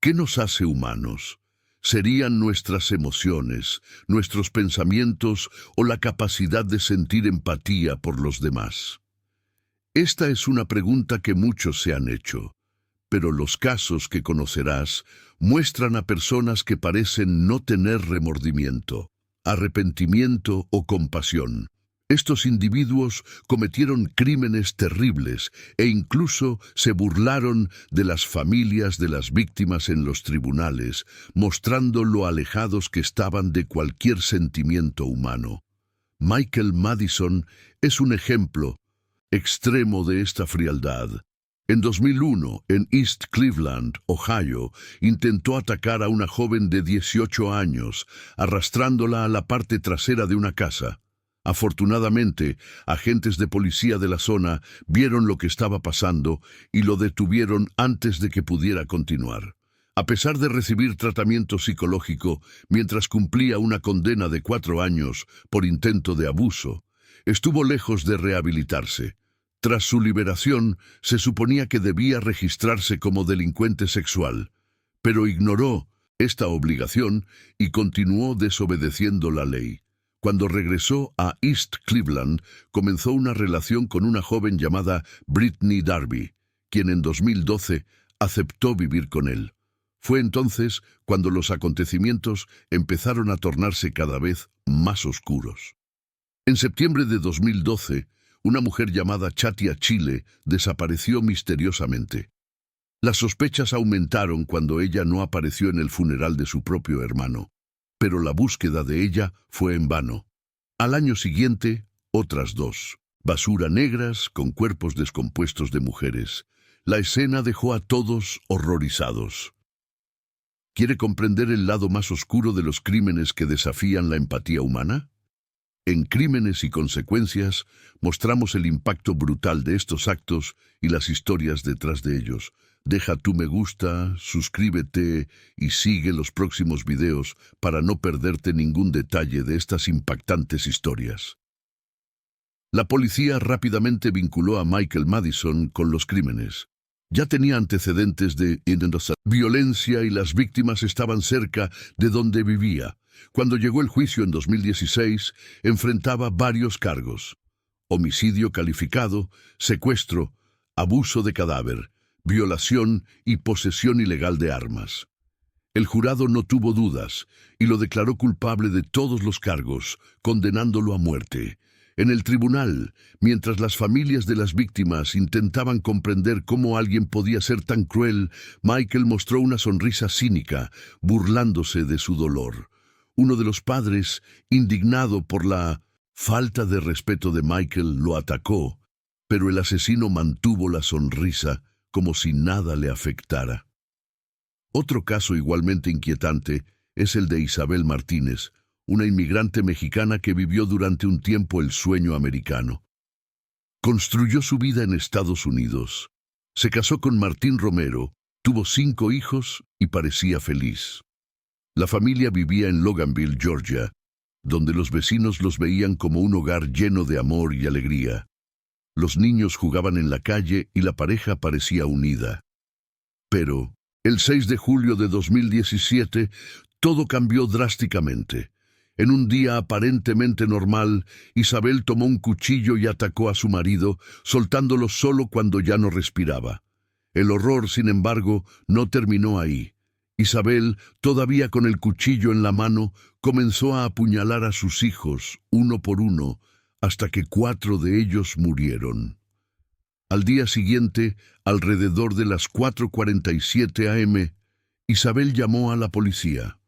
¿Qué nos hace humanos? ¿Serían nuestras emociones, nuestros pensamientos o la capacidad de sentir empatía por los demás? Esta es una pregunta que muchos se han hecho, pero los casos que conocerás muestran a personas que parecen no tener remordimiento, arrepentimiento o compasión. Estos individuos cometieron crímenes terribles e incluso se burlaron de las familias de las víctimas en los tribunales, mostrando lo alejados que estaban de cualquier sentimiento humano. Michael Madison es un ejemplo extremo de esta frialdad. En 2001, en East Cleveland, Ohio, intentó atacar a una joven de 18 años, arrastrándola a la parte trasera de una casa. Afortunadamente, agentes de policía de la zona vieron lo que estaba pasando y lo detuvieron antes de que pudiera continuar. A pesar de recibir tratamiento psicológico mientras cumplía una condena de 4 años por intento de abuso, estuvo lejos de rehabilitarse. Tras su liberación, se suponía que debía registrarse como delincuente sexual, pero ignoró esta obligación y continuó desobedeciendo la ley. Cuando regresó a East Cleveland, comenzó una relación con una joven llamada Brittany Darby, quien en 2012 aceptó vivir con él. Fue entonces cuando los acontecimientos empezaron a tornarse cada vez más oscuros. En septiembre de 2012, una mujer llamada Chatia Chile desapareció misteriosamente. Las sospechas aumentaron cuando ella no apareció en el funeral de su propio hermano, pero la búsqueda de ella fue en vano. Al año siguiente, otras 2. Basura negras con cuerpos descompuestos de mujeres. La escena dejó a todos horrorizados. ¿Quiere comprender el lado más oscuro de los crímenes que desafían la empatía humana? En Crímenes y Consecuencias mostramos el impacto brutal de estos actos y las historias detrás de ellos. Deja tu me gusta, suscríbete y sigue los próximos videos para no perderte ningún detalle de estas impactantes historias. La policía rápidamente vinculó a Michael Madison con los crímenes. Ya tenía antecedentes de violencia y las víctimas estaban cerca de donde vivía. Cuando llegó el juicio en 2016, enfrentaba varios cargos: homicidio calificado, secuestro, abuso de cadáver, violación y posesión ilegal de armas. El jurado no tuvo dudas y lo declaró culpable de todos los cargos, condenándolo a muerte. En el tribunal, mientras las familias de las víctimas intentaban comprender cómo alguien podía ser tan cruel, Michael mostró una sonrisa cínica, burlándose de su dolor. Uno de los padres, indignado por la falta de respeto de Michael, lo atacó, pero el asesino mantuvo la sonrisa como si nada le afectara. Otro caso igualmente inquietante es el de Isabel Martínez, una inmigrante mexicana que vivió durante un tiempo el sueño americano. Construyó su vida en Estados Unidos. Se casó con Martín Romero, tuvo 5 hijos y parecía feliz. La familia vivía en Loganville, Georgia, donde los vecinos los veían como un hogar lleno de amor y alegría. Los niños jugaban en la calle y la pareja parecía unida. Pero, el 6 de julio de 2017, todo cambió drásticamente. En un día aparentemente normal, Isabel tomó un cuchillo y atacó a su marido, soltándolo solo cuando ya no respiraba. El horror, sin embargo, no terminó ahí. Isabel, todavía con el cuchillo en la mano, comenzó a apuñalar a sus hijos, uno por uno, hasta que 4 de ellos murieron. Al día siguiente, alrededor de las 4:47 a.m., Isabel llamó a la policía.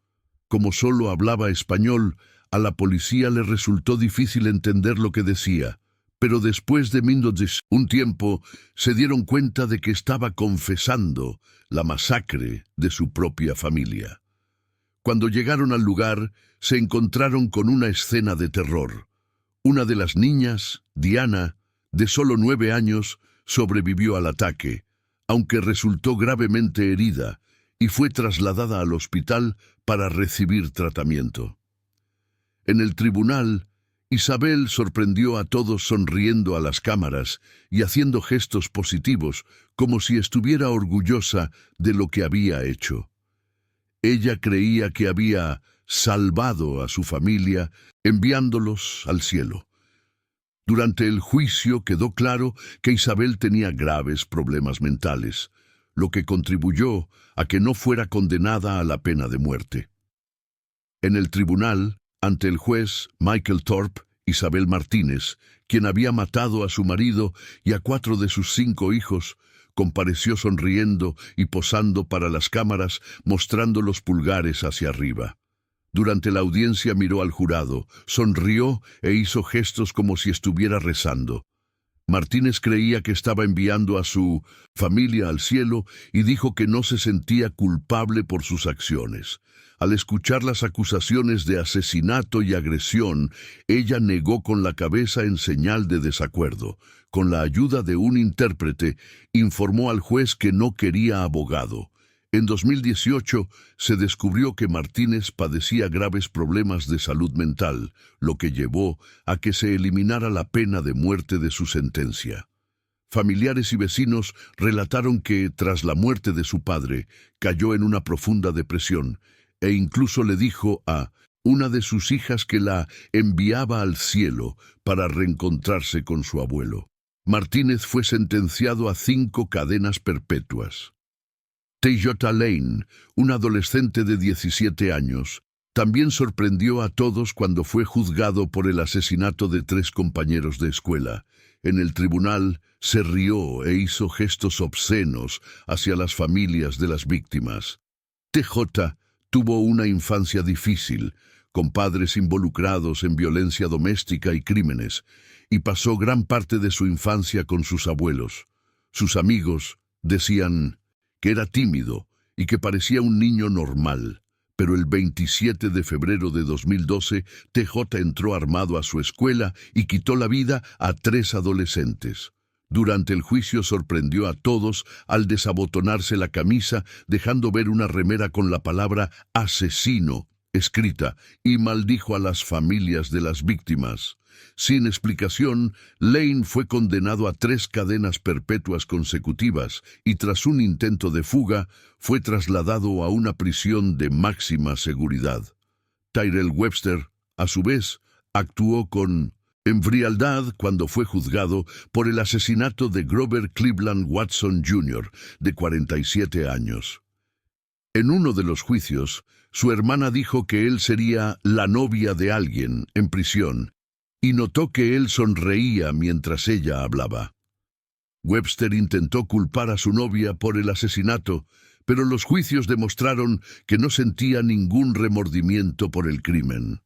Como solo hablaba español, a la policía le resultó difícil entender lo que decía, pero después de un tiempo se dieron cuenta de que estaba confesando la masacre de su propia familia. Cuando llegaron al lugar, se encontraron con una escena de terror. Una de las niñas, Diana, de solo 9 años, sobrevivió al ataque, aunque resultó gravemente herida, y fue trasladada al hospital para recibir tratamiento. En el tribunal, Isabel sorprendió a todos sonriendo a las cámaras y haciendo gestos positivos, como si estuviera orgullosa de lo que había hecho. Ella creía que había salvado a su familia enviándolos al cielo. Durante el juicio quedó claro que Isabel tenía graves problemas mentales, lo que contribuyó a que no fuera condenada a la pena de muerte. En el tribunal, ante el juez Michael Thorpe, Isabel Martínez, quien había matado a su marido y a 4 de sus 5 hijos, compareció sonriendo y posando para las cámaras, mostrando los pulgares hacia arriba. Durante la audiencia miró al jurado, sonrió e hizo gestos como si estuviera rezando. Martínez creía que estaba enviando a su familia al cielo y dijo que no se sentía culpable por sus acciones. Al escuchar las acusaciones de asesinato y agresión, ella negó con la cabeza en señal de desacuerdo. Con la ayuda de un intérprete, informó al juez que no quería abogado. En 2018 se descubrió que Martínez padecía graves problemas de salud mental, lo que llevó a que se eliminara la pena de muerte de su sentencia. Familiares y vecinos relataron que, tras la muerte de su padre, cayó en una profunda depresión e incluso le dijo a una de sus hijas que la enviaba al cielo para reencontrarse con su abuelo. Martínez fue sentenciado a 5 cadenas perpetuas. Tayota Lane, un adolescente de 17 años, también sorprendió a todos cuando fue juzgado por el asesinato de 3 compañeros de escuela. En el tribunal se rió e hizo gestos obscenos hacia las familias de las víctimas. TJ tuvo una infancia difícil, con padres involucrados en violencia doméstica y crímenes, y pasó gran parte de su infancia con sus abuelos. Sus amigos decían que era tímido y que parecía un niño normal, pero el 27 de febrero de 2012, TJ entró armado a su escuela y quitó la vida a 3 adolescentes. Durante el juicio sorprendió a todos al desabotonarse la camisa, dejando ver una remera con la palabra asesino escrita, y maldijo a las familias de las víctimas. Sin explicación, Lane fue condenado a 3 cadenas perpetuas consecutivas y tras un intento de fuga, fue trasladado a una prisión de máxima seguridad. Tyrell Webster, a su vez, actuó con frialdad cuando fue juzgado por el asesinato de Grover Cleveland Watson Jr., de 47 años. En uno de los juicios, su hermana dijo que él sería la novia de alguien en prisión, y notó que él sonreía mientras ella hablaba. Webster intentó culpar a su novia por el asesinato, pero los juicios demostraron que no sentía ningún remordimiento por el crimen.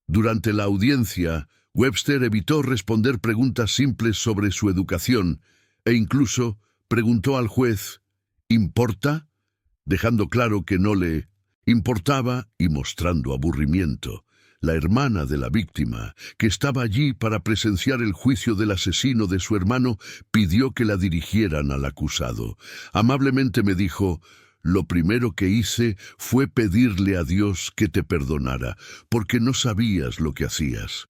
Durante la audiencia, Webster evitó responder preguntas simples sobre su educación e incluso preguntó al juez, ¿importa?, dejando claro que no le importaba y mostrando aburrimiento. La hermana de la víctima, que estaba allí para presenciar el juicio del asesino de su hermano, pidió que la dirigieran al acusado. Amablemente me dijo, lo primero que hice fue pedirle a Dios que te perdonara, porque no sabías lo que hacías.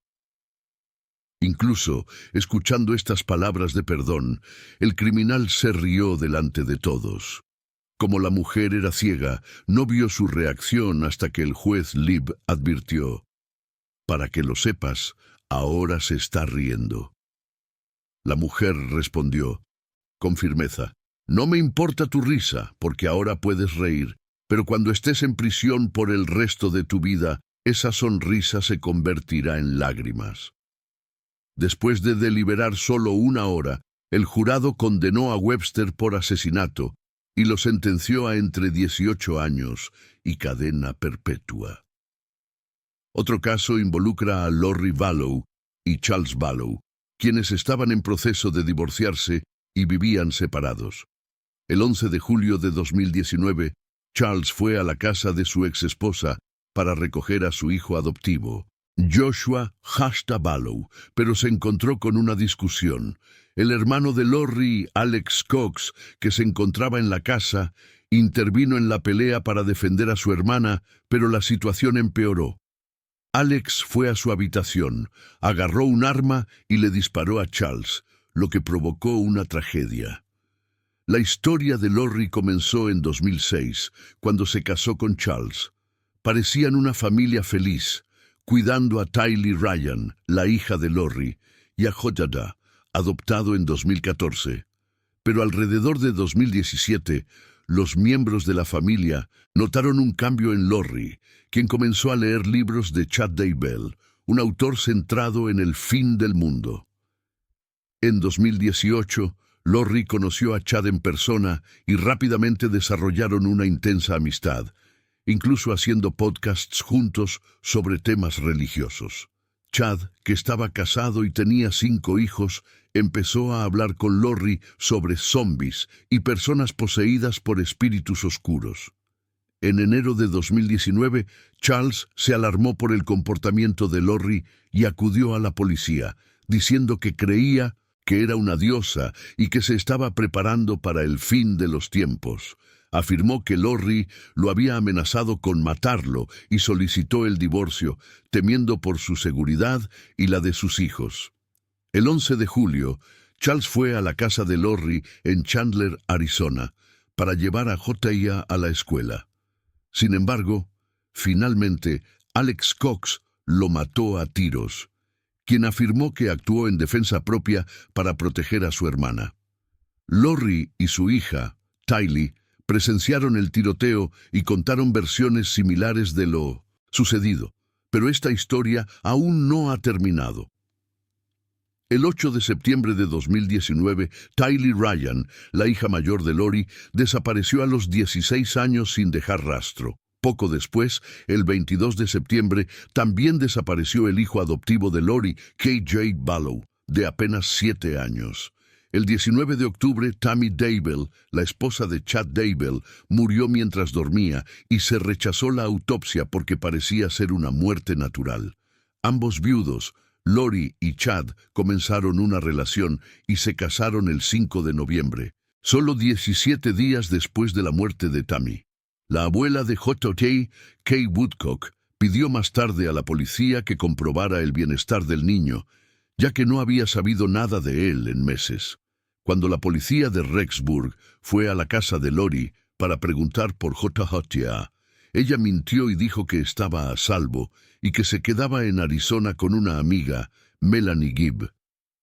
Incluso, escuchando estas palabras de perdón, el criminal se rió delante de todos. Como la mujer era ciega, no vio su reacción hasta que el juez Lieb advirtió, para que lo sepas, ahora se está riendo. La mujer respondió, con firmeza, no me importa tu risa, porque ahora puedes reír, pero cuando estés en prisión por el resto de tu vida, esa sonrisa se convertirá en lágrimas. Después de deliberar solo 1 hora, el jurado condenó a Webster por asesinato y lo sentenció a entre 18 años y cadena perpetua. Otro caso involucra a Lori Vallow y Charles Vallow, quienes estaban en proceso de divorciarse y vivían separados. El 11 de julio de 2019, Charles fue a la casa de su exesposa para recoger a su hijo adoptivo, Joshua Vallow, pero se encontró con una discusión. El hermano de Lori, Alex Cox, que se encontraba en la casa, intervino en la pelea para defender a su hermana, pero la situación empeoró. Alex fue a su habitación, agarró un arma y le disparó a Charles, lo que provocó una tragedia. La historia de Lori comenzó en 2006, cuando se casó con Charles. Parecían una familia feliz, cuidando a Tylee Ryan, la hija de Lori, y a Jodada, adoptado en 2014. Pero alrededor de 2017, los miembros de la familia notaron un cambio en Lori, quien comenzó a leer libros de Chad Daybell, un autor centrado en el fin del mundo. En 2018, Lori conoció a Chad en persona y rápidamente desarrollaron una intensa amistad, incluso haciendo podcasts juntos sobre temas religiosos. Chad, que estaba casado y tenía 5 hijos, empezó a hablar con Lori sobre zombies y personas poseídas por espíritus oscuros. En enero de 2019, Charles se alarmó por el comportamiento de Lori y acudió a la policía, diciendo que creía que era una diosa y que se estaba preparando para el fin de los tiempos. Afirmó que Lori lo había amenazado con matarlo y solicitó el divorcio, temiendo por su seguridad y la de sus hijos. El 11 de julio, Charles fue a la casa de Lori en Chandler, Arizona, para llevar a J.I.A. a la escuela. Sin embargo, finalmente, Alex Cox lo mató a tiros, quien afirmó que actuó en defensa propia para proteger a su hermana. Lori y su hija, Tylee, presenciaron el tiroteo y contaron versiones similares de lo sucedido, pero esta historia aún no ha terminado. El 8 de septiembre de 2019, Tylee Ryan, la hija mayor de Lori, desapareció a los 16 años sin dejar rastro. Poco después, el 22 de septiembre, también desapareció el hijo adoptivo de Lori, KJ Ballow, de apenas 7 años. El 19 de octubre, Tammy Daybell, la esposa de Chad Daybell, murió mientras dormía y se rechazó la autopsia porque parecía ser una muerte natural. Ambos viudos, Lori y Chad, comenzaron una relación y se casaron el 5 de noviembre, solo 17 días después de la muerte de Tammy. La abuela de J.J., Kay Woodcock, pidió más tarde a la policía que comprobara el bienestar del niño, ya que no había sabido nada de él en meses. Cuando la policía de Rexburg fue a la casa de Lori para preguntar por J.J., ella mintió y dijo que estaba a salvo y que se quedaba en Arizona con una amiga, Melanie Gibb.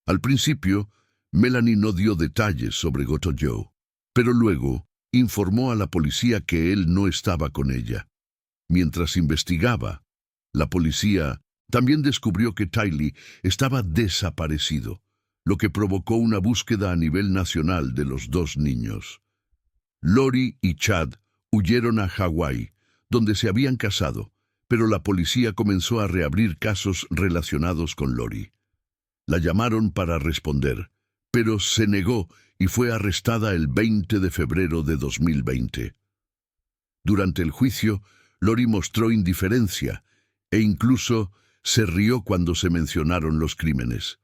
Al principio, Melanie no dio detalles sobre Goto Joe, pero luego informó a la policía que él no estaba con ella. Mientras investigaba, la policía también descubrió que Tylee estaba desaparecido, lo que provocó una búsqueda a nivel nacional de los 2 niños. Lori y Chad huyeron a Hawái, donde se habían casado, pero la policía comenzó a reabrir casos relacionados con Lori. La llamaron para responder, pero se negó y fue arrestada el 20 de febrero de 2020. Durante el juicio, Lori mostró indiferencia e incluso se rió cuando se mencionaron los crímenes.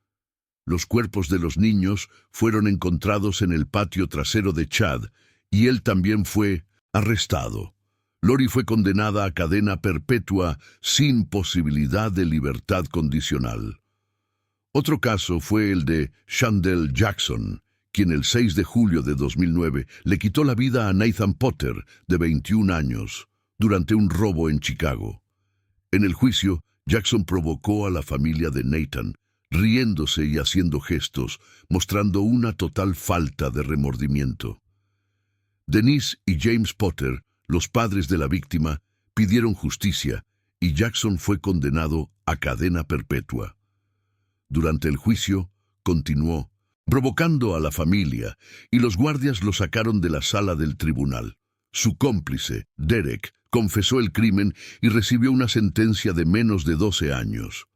Los cuerpos de los niños fueron encontrados en el patio trasero de Chad y él también fue arrestado. Lori fue condenada a cadena perpetua sin posibilidad de libertad condicional. Otro caso fue el de Chandel Jackson, quien el 6 de julio de 2009 le quitó la vida a Nathan Potter, de 21 años, durante un robo en Chicago. En el juicio, Jackson provocó a la familia de Nathan, riéndose y haciendo gestos, mostrando una total falta de remordimiento. Denise y James Potter, los padres de la víctima, pidieron justicia y Jackson fue condenado a cadena perpetua. Durante el juicio, continuó, provocando a la familia, y los guardias lo sacaron de la sala del tribunal. Su cómplice, Derek, confesó el crimen y recibió una sentencia de menos de 12 años.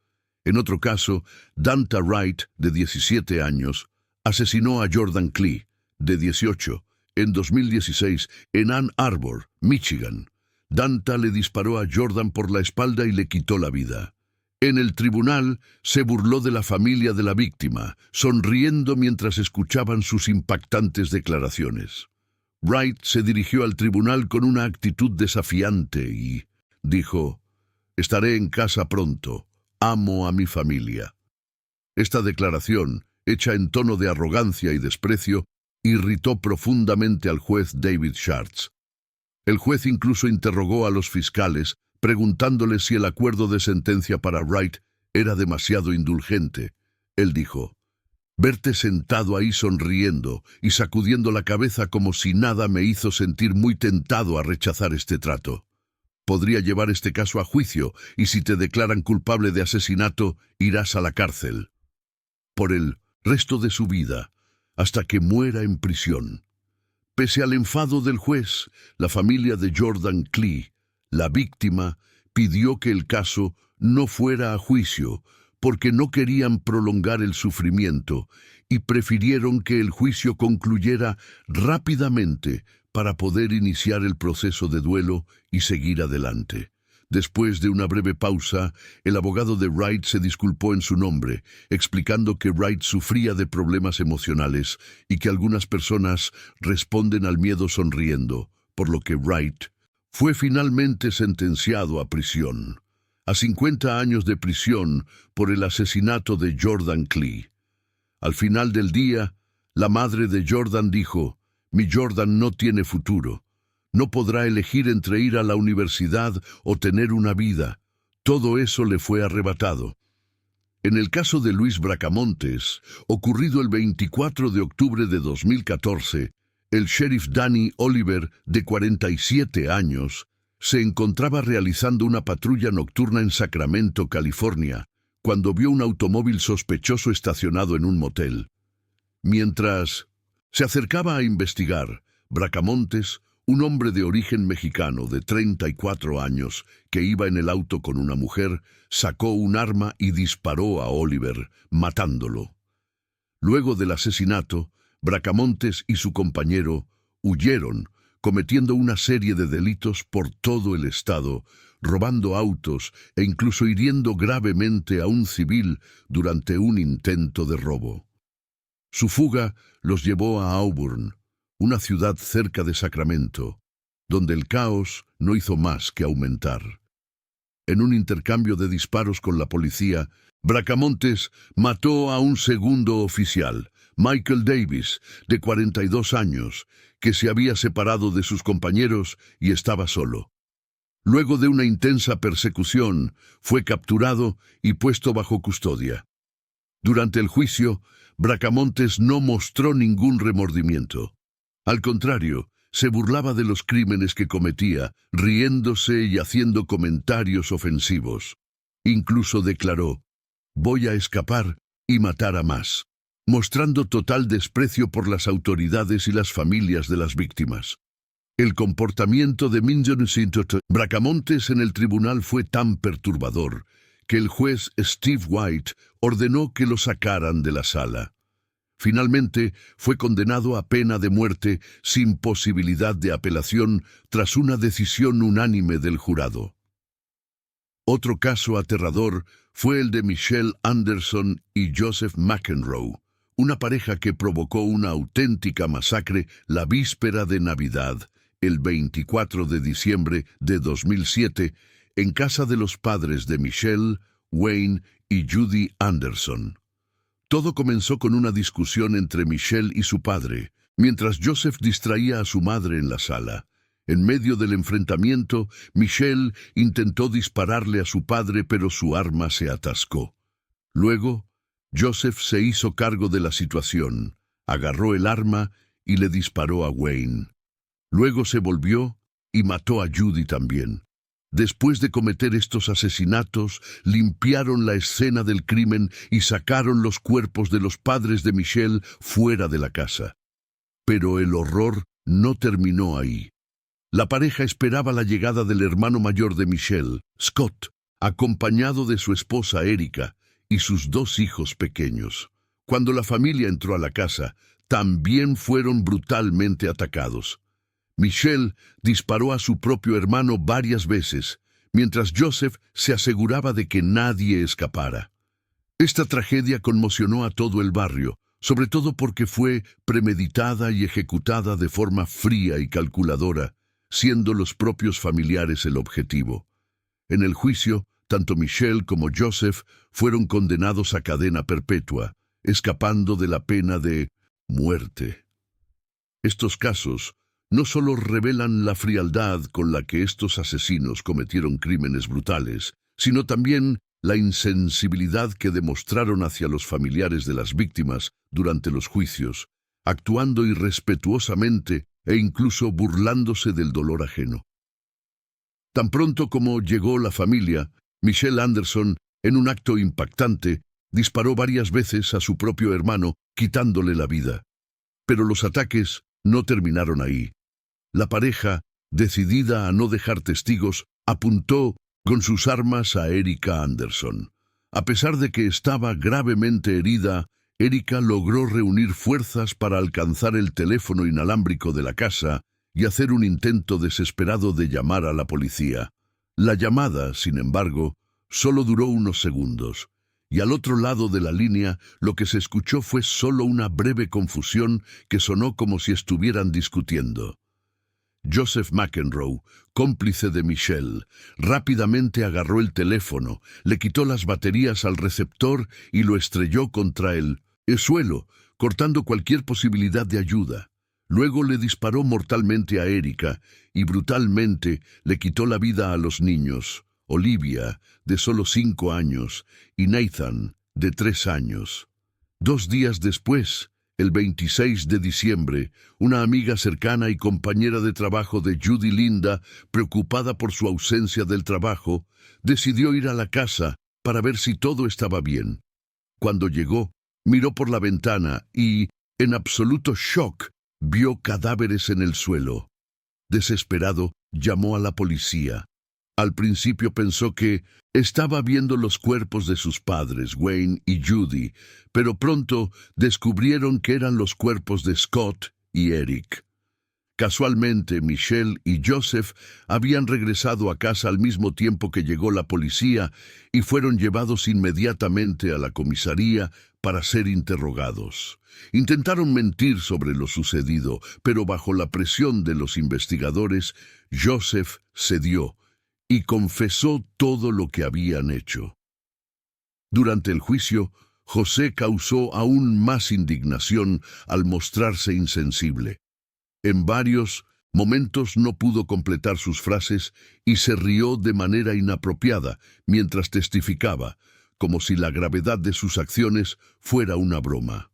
En otro caso, Danta Wright, de 17 años, asesinó a Jordan Klee, de 18, en 2016 en Ann Arbor, Michigan. Danta le disparó a Jordan por la espalda y le quitó la vida. En el tribunal se burló de la familia de la víctima, sonriendo mientras escuchaban sus impactantes declaraciones. Wright se dirigió al tribunal con una actitud desafiante y dijo: «Estaré en casa pronto. Amo a mi familia». Esta declaración, hecha en tono de arrogancia y desprecio, irritó profundamente al juez David Schartz. El juez incluso interrogó a los fiscales, preguntándoles si el acuerdo de sentencia para Wright era demasiado indulgente. Él dijo: «Verte sentado ahí sonriendo y sacudiendo la cabeza como si nada me hizo sentir muy tentado a rechazar este trato. Podría llevar este caso a juicio y si te declaran culpable de asesinato, irás a la cárcel por el resto de su vida, hasta que muera en prisión». Pese al enfado del juez, la familia de Jordan Klee, la víctima, pidió que el caso no fuera a juicio porque no querían prolongar el sufrimiento y prefirieron que el juicio concluyera rápidamente para poder iniciar el proceso de duelo y seguir adelante. Después de una breve pausa, el abogado de Wright se disculpó en su nombre, explicando que Wright sufría de problemas emocionales y que algunas personas responden al miedo sonriendo, por lo que Wright fue finalmente sentenciado a prisión, a 50 años de prisión por el asesinato de Jordan Klee. Al final del día, la madre de Jordan dijo: «Mi Jordan no tiene futuro. No podrá elegir entre ir a la universidad o tener una vida. Todo eso le fue arrebatado». En el caso de Luis Bracamontes, ocurrido el 24 de octubre de 2014, el sheriff Danny Oliver, de 47 años, se encontraba realizando una patrulla nocturna en Sacramento, California, cuando vio un automóvil sospechoso estacionado en un motel. Mientras se acercaba a investigar, Bracamontes, un hombre de origen mexicano de 34 años que iba en el auto con una mujer, sacó un arma y disparó a Oliver, matándolo. Luego del asesinato, Bracamontes y su compañero huyeron, cometiendo una serie de delitos por todo el estado, robando autos e incluso hiriendo gravemente a un civil durante un intento de robo. Su fuga los llevó a Auburn, una ciudad cerca de Sacramento, donde el caos no hizo más que aumentar. En un intercambio de disparos con la policía, Bracamontes mató a un segundo oficial, Michael Davis, de 42 años, que se había separado de sus compañeros y estaba solo. Luego de una intensa persecución, fue capturado y puesto bajo custodia. Durante el juicio, Bracamontes no mostró ningún remordimiento. Al contrario, se burlaba de los crímenes que cometía, riéndose y haciendo comentarios ofensivos. Incluso declaró: «Voy a escapar y matar a más», mostrando total desprecio por las autoridades y las familias de las víctimas. El comportamiento de Bracamontes en el tribunal fue tan perturbador que el juez Steve White ordenó que lo sacaran de la sala. Finalmente, fue condenado a pena de muerte sin posibilidad de apelación tras una decisión unánime del jurado. Otro caso aterrador fue el de Michelle Anderson y Joseph McEnroe, una pareja que provocó una auténtica masacre la víspera de Navidad, el 24 de diciembre de 2007, en casa de los padres de Michelle, Wayne y Judy Anderson. Todo comenzó con una discusión entre Michelle y su padre, mientras Joseph distraía a su madre en la sala. En medio del enfrentamiento, Michelle intentó dispararle a su padre, pero su arma se atascó. Luego, Joseph se hizo cargo de la situación, agarró el arma y le disparó a Wayne. Luego se volvió y mató a Judy también. Después de cometer estos asesinatos, limpiaron la escena del crimen y sacaron los cuerpos de los padres de Michelle fuera de la casa. Pero el horror no terminó ahí. La pareja esperaba la llegada del hermano mayor de Michelle, Scott, acompañado de su esposa Erika y sus 2 hijos pequeños. Cuando la familia entró a la casa, también fueron brutalmente atacados. Michelle disparó a su propio hermano varias veces, mientras Joseph se aseguraba de que nadie escapara. Esta tragedia conmocionó a todo el barrio, sobre todo porque fue premeditada y ejecutada de forma fría y calculadora, siendo los propios familiares el objetivo. En el juicio, tanto Michelle como Joseph fueron condenados a cadena perpetua, escapando de la pena de muerte. Estos casos no solo revelan la frialdad con la que estos asesinos cometieron crímenes brutales, sino también la insensibilidad que demostraron hacia los familiares de las víctimas durante los juicios, actuando irrespetuosamente e incluso burlándose del dolor ajeno. Tan pronto como llegó la familia, Michelle Anderson, en un acto impactante, disparó varias veces a su propio hermano, quitándole la vida. Pero los ataques no terminaron ahí. La pareja, decidida a no dejar testigos, apuntó con sus armas a Erika Anderson. A pesar de que estaba gravemente herida, Erika logró reunir fuerzas para alcanzar el teléfono inalámbrico de la casa y hacer un intento desesperado de llamar a la policía. La llamada, sin embargo, solo duró unos segundos, y al otro lado de la línea lo que se escuchó fue solo una breve confusión que sonó como si estuvieran discutiendo. Joseph McEnroe, cómplice de Michelle, rápidamente agarró el teléfono, le quitó las baterías al receptor y lo estrelló contra el suelo, cortando cualquier posibilidad de ayuda. Luego le disparó mortalmente a Erika y brutalmente le quitó la vida a los niños, Olivia, de solo 5 años, y Nathan, de 3 años. 2 días después, el 26 de diciembre, una amiga cercana y compañera de trabajo de Judy Linda, preocupada por su ausencia del trabajo, decidió ir a la casa para ver si todo estaba bien. Cuando llegó, miró por la ventana y, en absoluto shock, vio cadáveres en el suelo. Desesperado, llamó a la policía. Al principio pensó que estaba viendo los cuerpos de sus padres, Wayne y Judy, pero pronto descubrieron que eran los cuerpos de Scott y Eric. Casualmente, Michelle y Joseph habían regresado a casa al mismo tiempo que llegó la policía y fueron llevados inmediatamente a la comisaría para ser interrogados. Intentaron mentir sobre lo sucedido, pero bajo la presión de los investigadores, Joseph cedió y confesó todo lo que habían hecho. Durante el juicio, José causó aún más indignación al mostrarse insensible. En varios momentos no pudo completar sus frases y se rió de manera inapropiada mientras testificaba, como si la gravedad de sus acciones fuera una broma.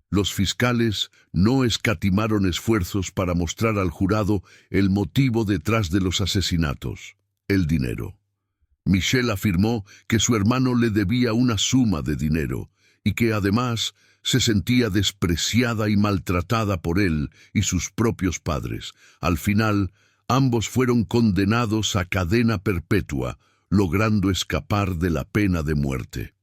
Los fiscales no escatimaron esfuerzos para mostrar al jurado el motivo detrás de los asesinatos: el dinero. Michelle afirmó que su hermano le debía una suma de dinero y que además se sentía despreciada y maltratada por él y sus propios padres. Al final, ambos fueron condenados a cadena perpetua, logrando escapar de la pena de muerte.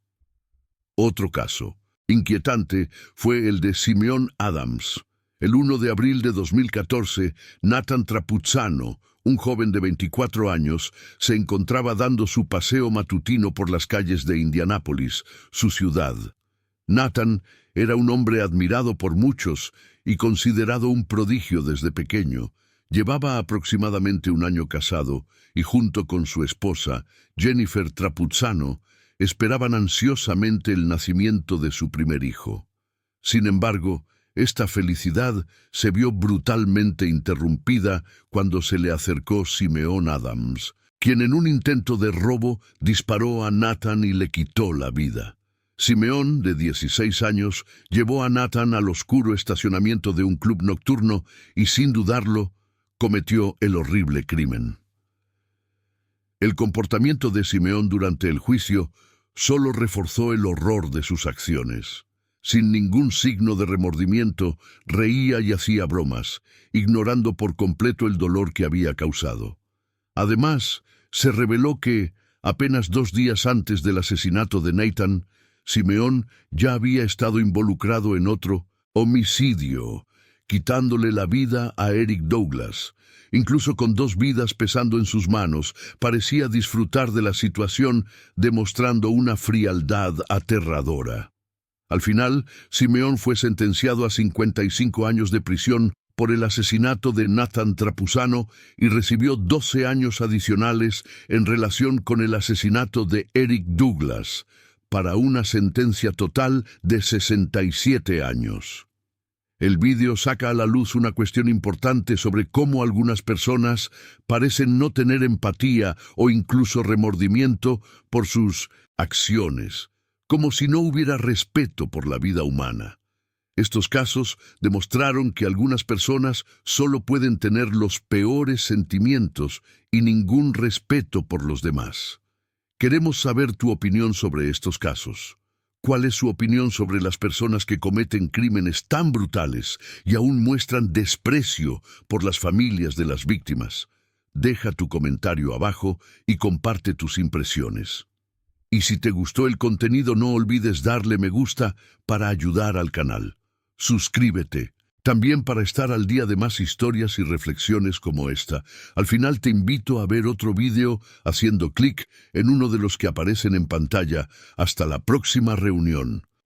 Otro caso inquietante fue el de Simeon Adams. El 1 de abril de 2014, Nathan Trapuzzano, un joven de 24 años, se encontraba dando su paseo matutino por las calles de Indianápolis, su ciudad. Nathan era un hombre admirado por muchos y considerado un prodigio desde pequeño. Llevaba aproximadamente 1 año casado y junto con su esposa, Jennifer Trapuzzano, esperaban ansiosamente el nacimiento de su primer hijo. Sin embargo, esta felicidad se vio brutalmente interrumpida cuando se le acercó Simeon Adams, quien en un intento de robo disparó a Nathan y le quitó la vida. Simeon, de 16 años, llevó a Nathan al oscuro estacionamiento de un club nocturno y, sin dudarlo, cometió el horrible crimen. El comportamiento de Simeon durante el juicio solo reforzó el horror de sus acciones. Sin ningún signo de remordimiento, reía y hacía bromas, ignorando por completo el dolor que había causado. Además, se reveló que, apenas 2 días antes del asesinato de Nathan, Simeon ya había estado involucrado en otro homicidio, quitándole la vida a Eric Douglas. Incluso con 2 vidas pesando en sus manos, parecía disfrutar de la situación, demostrando una frialdad aterradora. Al final, Simeon fue sentenciado a 55 años de prisión por el asesinato de Nathan Trapuzzano y recibió 12 años adicionales en relación con el asesinato de Eric Douglas, para una sentencia total de 67 años. El vídeo saca a la luz una cuestión importante sobre cómo algunas personas parecen no tener empatía o incluso remordimiento por sus acciones, como si no hubiera respeto por la vida humana. Estos casos demostraron que algunas personas solo pueden tener los peores sentimientos y ningún respeto por los demás. Queremos saber tu opinión sobre estos casos. ¿Cuál es su opinión sobre las personas que cometen crímenes tan brutales y aún muestran desprecio por las familias de las víctimas? Deja tu comentario abajo y comparte tus impresiones. Y si te gustó el contenido, no olvides darle me gusta para ayudar al canal. Suscríbete, también para estar al día de más historias y reflexiones como esta. Al final te invito a ver otro vídeo haciendo clic en uno de los que aparecen en pantalla. Hasta la próxima reunión.